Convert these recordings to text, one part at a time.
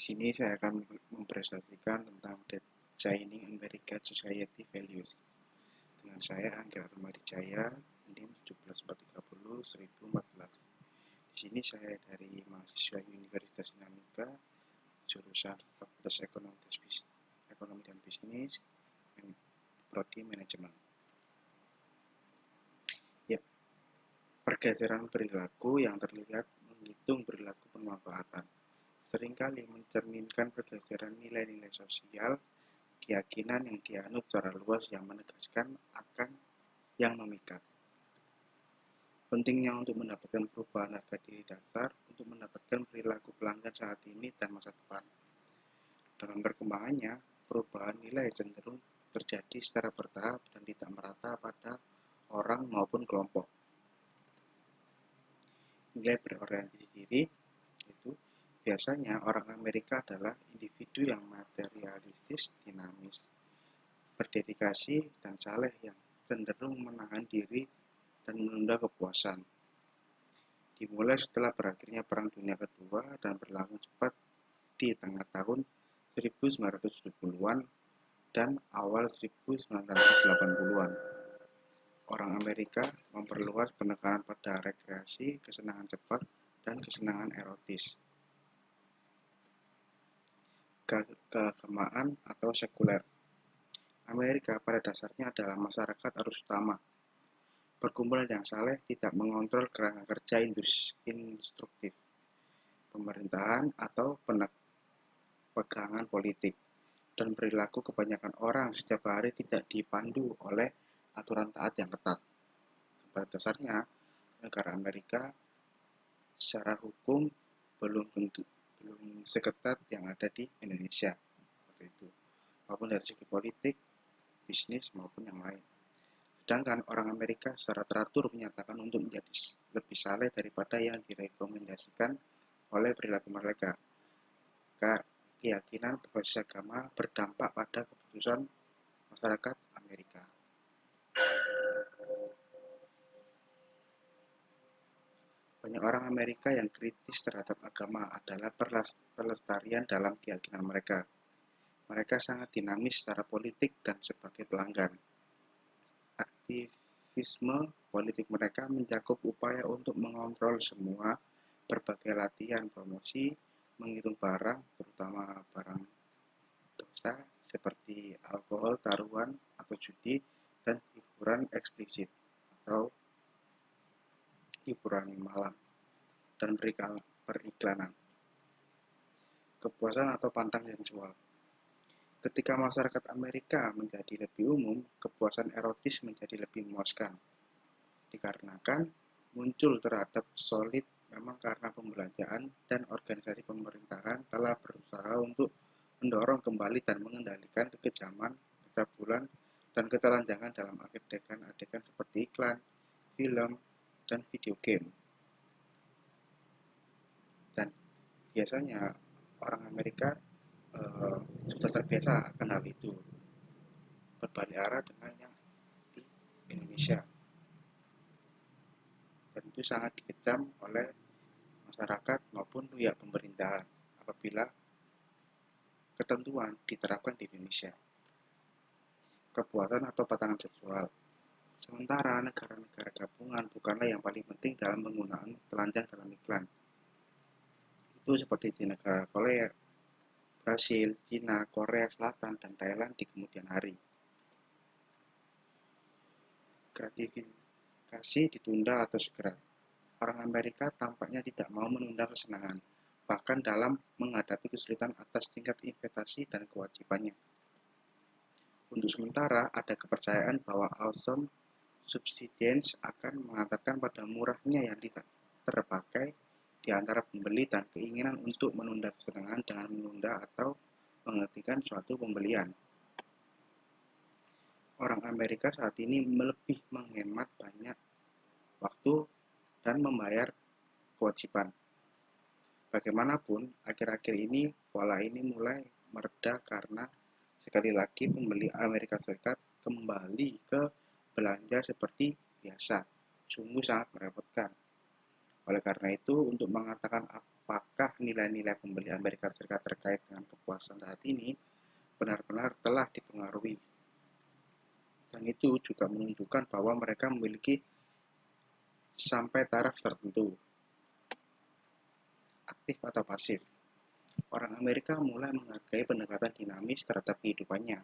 sini saya akan mempresentasikan tentang Designing American Society Values. Dengan saya Angga Ramadijaya, NIM 17430-1014. Di sini saya dari mahasiswa Universitas Dinamika, jurusan Fakultas Ekonomi dan Bisnis, Prodi Manajemen. Ya, pergeseran perilaku yang terlihat menghitung perilaku pemanfaatan seringkali mencerminkan pergeseran nilai-nilai sosial, keyakinan yang dianut secara luas yang menegaskan akan yang memikat. Pentingnya untuk mendapatkan perubahan harga diri dasar untuk mendapatkan perilaku pelanggan saat ini dan masa depan. Dalam perkembangannya, perubahan nilai cenderung terjadi secara bertahap dan tidak merata pada orang maupun kelompok. Nilai berorientasi diri itu biasanya orang Amerika adalah individu yang materialistis, dinamis, berdedikasi, dan saleh yang cenderung menahan diri dan menunda kepuasan. Dimulai setelah berakhirnya Perang Dunia Kedua dan berlangsung cepat di tengah tahun 1970-an dan awal 1980-an. Orang Amerika memperluas penekanan pada rekreasi, kesenangan cepat, dan kesenangan erotis. Keagamaan atau sekuler. Amerika pada dasarnya adalah masyarakat arus utama. Perkumpulan yang saleh tidak mengontrol kerangka kerja instruktif, pemerintahan atau pegangan politik, dan perilaku kebanyakan orang setiap hari tidak dipandu oleh aturan taat yang ketat. Pada dasarnya, negara Amerika secara hukum belum seketat yang ada di Indonesia, seperti itu, maupun dari segi politik, bisnis maupun yang lain. Sedangkan orang Amerika secara teratur menyatakan untuk menjadi lebih saleh daripada yang direkomendasikan oleh perilaku mereka. Keyakinan berbasis agama berdampak pada keputusan masyarakat Amerika. Banyak orang Amerika yang kritis terhadap agama adalah pelestarian dalam keyakinan mereka. Mereka sangat dinamis secara politik dan sebagai pelanggan. Aktivisme politik mereka mencakup upaya untuk mengontrol semua berbagai latihan promosi, menghitung barang, terutama barang dosa seperti alkohol, taruhan, atau judi, dan hiburan eksplisit atau hiburan malam, dan periklanan. Kepuasan atau pantang seksual. Ketika masyarakat Amerika menjadi lebih umum, kepuasan erotis menjadi lebih memuaskan. Dikarenakan muncul terhadap solid memang karena pembelanjaan dan organisasi pemerintahan telah berusaha untuk mendorong kembali dan mengendalikan kekejaman, pencabulan, dan ketelanjangan dalam adegan-adegan seperti iklan, film, dan video game. Dan biasanya orang Amerika sudah terbiasa akan hal itu, berbalik arah dengan yang di Indonesia, dan itu sangat dikecam oleh masyarakat maupun pihak pemerintahan apabila ketentuan diterapkan di Indonesia. Kepuasan atau patangan seksual. Sementara negara-negara gabungan bukanlah yang paling penting dalam penggunaan telanjang dalam iklan. Itu seperti di negara Korea, Brasil, Cina, Korea Selatan, dan Thailand di kemudian hari. Gratifikasi ditunda atau segera. Orang Amerika tampaknya tidak mau menunda kesenangan, bahkan dalam menghadapi kesulitan atas tingkat investasi dan kewajibannya. Untuk sementara, ada kepercayaan bahwa awesome subsistence akan mengantarkan pada murahnya yang tidak terpakai di antara pembeli dan keinginan untuk menunda kesenangan dengan menunda atau menghentikan suatu pembelian. Orang Amerika saat ini lebih menghemat banyak waktu dan membayar kewajiban. Bagaimanapun, akhir-akhir ini pola ini mulai mereda karena sekali lagi pembeli Amerika Serikat kembali ke belanja seperti biasa. Sungguh sangat merepotkan. Oleh karena itu, untuk mengatakan apakah nilai-nilai pembeli Amerika Serikat terkait dengan kepuasan saat ini benar-benar telah dipengaruhi. Dan itu juga menunjukkan bahwa mereka memiliki sampai taraf tertentu, aktif atau pasif. Orang Amerika mulai menghargai pendekatan dinamis terhadap kehidupannya.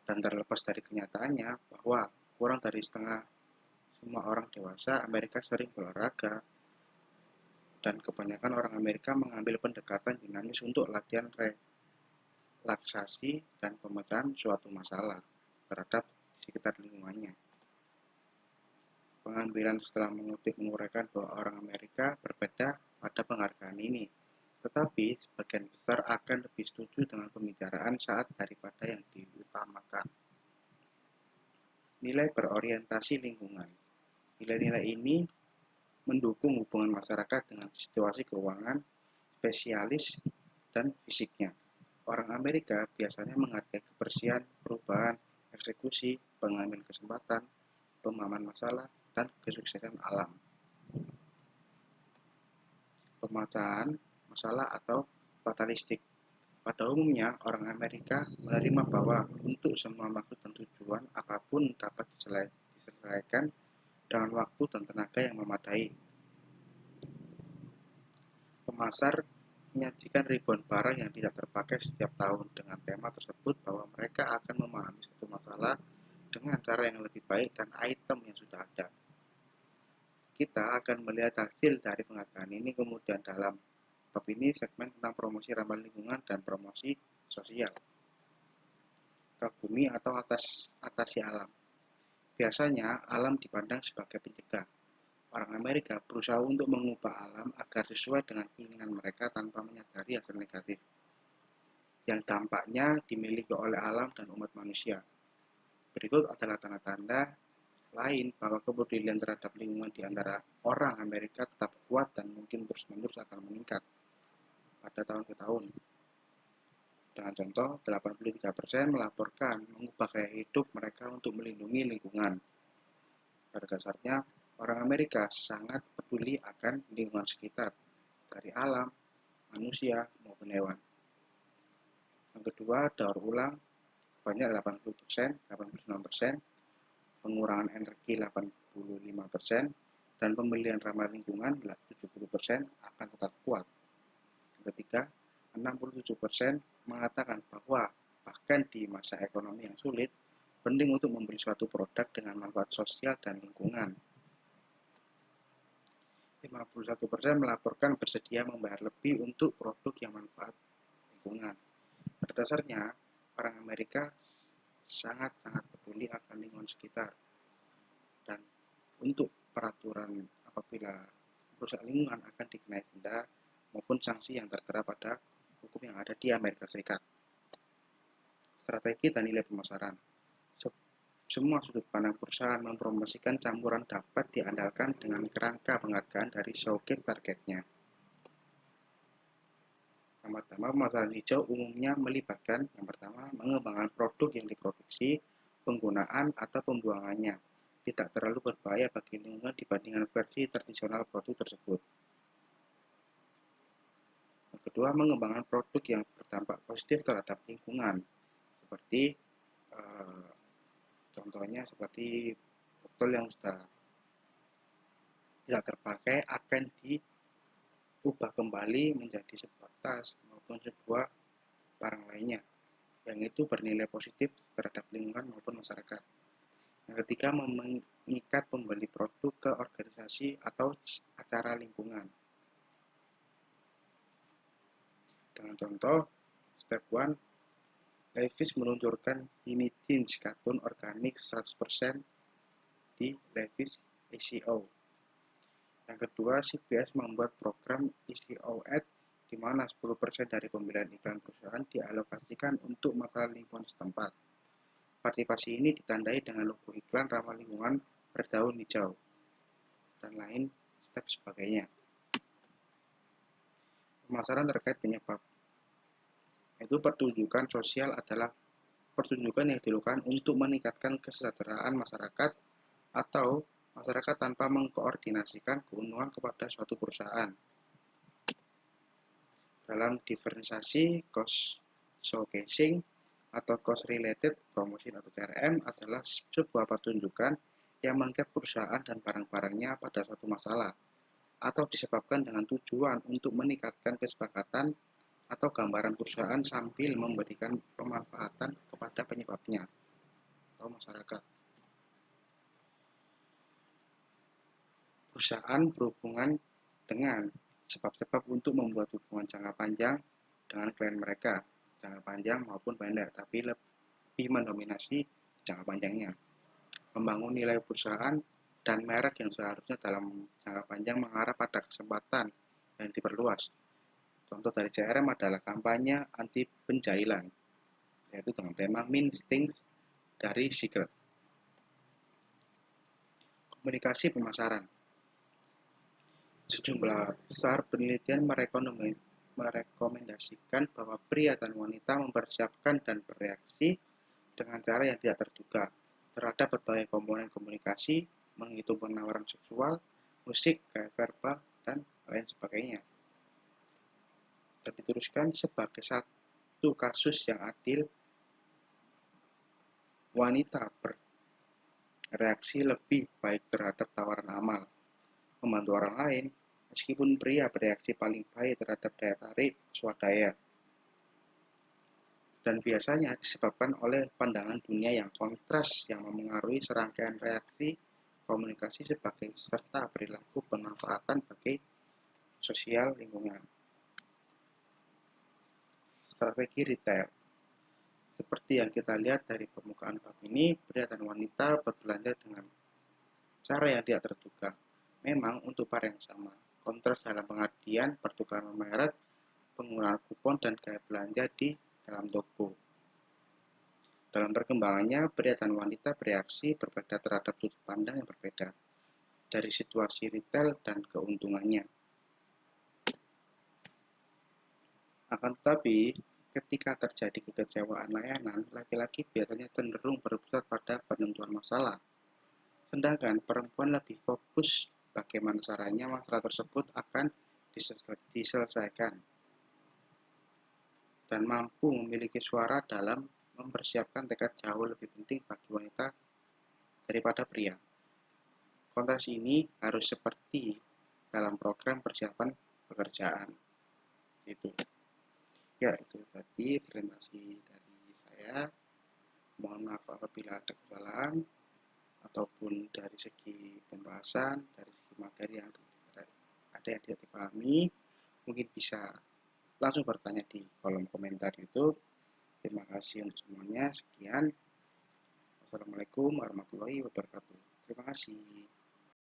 Dan terlepas dari kenyataannya bahwa kurang dari setengah semua orang dewasa Amerika sering berolahraga, dan kebanyakan orang Amerika mengambil pendekatan dinamis untuk latihan relaksasi dan pemecahan suatu masalah terhadap sekitar lingkungannya. Pengambilan setelah menguraikan bahwa orang Amerika berbeda pada penghargaan ini, tetapi sebagian besar akan lebih setuju dengan pembicaraan saat daripada yang diutamakan. Nilai berorientasi lingkungan. Nilai-nilai ini mendukung hubungan masyarakat dengan situasi keuangan, spesialis, dan fisiknya. Orang Amerika biasanya menghargai kebersihan, perubahan, eksekusi, pengambil kesempatan, pemahaman masalah, dan kesuksesan alam. Pemecahan masalah atau fatalistik. Pada umumnya, orang Amerika menerima bahwa untuk semua maksud dan tujuan apapun dapat diselesaikan dengan waktu dan tenaga yang memadai. Pemasar menyajikan ribuan barang yang tidak terpakai setiap tahun dengan tema tersebut bahwa mereka akan memahami suatu masalah dengan cara yang lebih baik dan item yang sudah ada. Kita akan melihat hasil dari penghargaan ini kemudian dalam bab ini segmen tentang promosi ramah lingkungan dan promosi sosial. Kagumi atau atasi alam. Biasanya alam dipandang sebagai pencegah. Orang Amerika berusaha untuk mengubah alam agar sesuai dengan keinginan mereka tanpa menyadari hasil negatif yang dampaknya dimiliki oleh alam dan umat manusia. Berikut adalah tanda-tanda lain bahwa kepedulian terhadap lingkungan di antara orang Amerika tetap kuat dan mungkin terus-menerus akan meningkat pada tahun ke tahun. Dengan contoh, 83% melaporkan mengubah gaya hidup mereka untuk melindungi lingkungan. Pada dasarnya, orang Amerika sangat peduli akan lingkungan sekitar, dari alam, manusia, maupun hewan. Yang kedua, daur ulang banyak 80%, 89%, pengurangan energi 85%, dan pembelian ramah lingkungan 70% akan tetap kuat. Yang ketiga, 67% mengatakan bahwa bahkan di masa ekonomi yang sulit, penting untuk membeli suatu produk dengan manfaat sosial dan lingkungan. 51% melaporkan bersedia membayar lebih untuk produk yang manfaat lingkungan. Pada dasarnya, orang Amerika sangat-sangat peduli akan lingkungan sekitar. Dan untuk peraturan apabila merusak lingkungan akan dikenai denda maupun sanksi yang tertera pada hukum yang ada di Amerika Serikat. Strategi dan nilai pemasaran. Semua sudut pandang perusahaan mempromosikan campuran dapat diandalkan dengan kerangka penghargaan dari showcase targetnya. Yang pertama, pemasaran hijau umumnya melibatkan yang pertama, mengembangkan produk yang diproduksi, penggunaan atau pembuangannya tidak terlalu berbahaya bagi lingkungan dibandingkan versi tradisional produk tersebut. Yang kedua, mengembangkan produk yang berdampak positif terhadap lingkungan, seperti contohnya seperti botol yang sudah tidak terpakai akan diubah kembali menjadi sebuah tas maupun sebuah barang lainnya yang itu bernilai positif terhadap lingkungan maupun masyarakat. Yang ketiga, mengikat pembeli produk ke organisasi atau acara lingkungan. Dengan contoh, step 1, Levi's meluncurkan Mini Jeans katun organik 100% di Levi's ECO. Yang kedua, CBS membuat program ECO Ad di mana 10% dari pembelian iklan perusahaan dialokasikan untuk masalah lingkungan setempat. Partisipasi ini ditandai dengan logo iklan ramah lingkungan berdaun hijau dan lain step sebagainya. Pemasaran terkait penyebab, yaitu pertunjukan sosial adalah pertunjukan yang dilakukan untuk meningkatkan kesejahteraan masyarakat atau masyarakat tanpa mengkoordinasikan keuntungan kepada suatu perusahaan. Dalam diferensiasi cost showcasing atau cost related promotion atau CRM adalah sebuah pertunjukan yang mengangkat perusahaan dan barang-barangnya pada suatu masalah atau disebabkan dengan tujuan untuk meningkatkan kesepakatan atau gambaran perusahaan sambil memberikan pemanfaatan kepada penyebabnya atau masyarakat. Perusahaan berhubungan dengan sebab-sebab untuk membuat hubungan jangka panjang dengan klien mereka, jangka panjang maupun pendek, tapi lebih mendominasi jangka panjangnya. Membangun nilai perusahaan dan merek yang seharusnya dalam jangka panjang mengarah pada kesempatan yang diperluas. Contoh dari CRM adalah kampanye anti penjailan, yaitu dengan tema Mean Things dari Secret. Komunikasi pemasaran. Sejumlah besar penelitian merekomendasikan bahwa pria dan wanita mempersiapkan dan bereaksi dengan cara yang tidak terduga terhadap berbagai komponen komunikasi, menghitung penawaran seksual, musik, gaya verbal, dan lain sebagainya. Dan diteruskan sebagai satu kasus yang adil, wanita bereaksi lebih baik terhadap tawaran amal, membantu orang lain, meskipun pria bereaksi paling baik terhadap daya tarik swadaya. Dan biasanya disebabkan oleh pandangan dunia yang kontras yang memengaruhi serangkaian reaksi komunikasi sebagai serta perilaku pemanfaatan bagi sosial lingkungan. Strategi retail. Seperti yang kita lihat dari permukaan bab ini, pria dan wanita berbelanja dengan cara yang tidak terduga. Memang untuk barang yang sama, kontras dalam pengertian pertukaran merek, penggunaan kupon, dan gaya belanja di dalam toko. Dalam perkembangannya, pria dan wanita bereaksi berbeda terhadap sudut pandang yang berbeda dari situasi retail dan keuntungannya. Akan tetapi, ketika terjadi kekecewaan layanan, laki-laki biasanya cenderung berpusat pada penentuan masalah. Sedangkan perempuan lebih fokus bagaimana caranya masalah tersebut akan diselesaikan dan mampu memiliki suara dalam mempersiapkan tekad jauh lebih penting bagi wanita daripada pria. Kontras ini harus seperti dalam program persiapan pekerjaan. Itu. Ya, itu tadi presentasi dari saya. Mohon maaf apabila ada kesalahan ataupun dari segi pembahasan, dari segi materi yang ada yang tidak dipahami, mungkin bisa langsung bertanya di kolom komentar YouTube. Terima kasih untuk semuanya. Sekian. Wassalamualaikum warahmatullahi wabarakatuh. Terima kasih.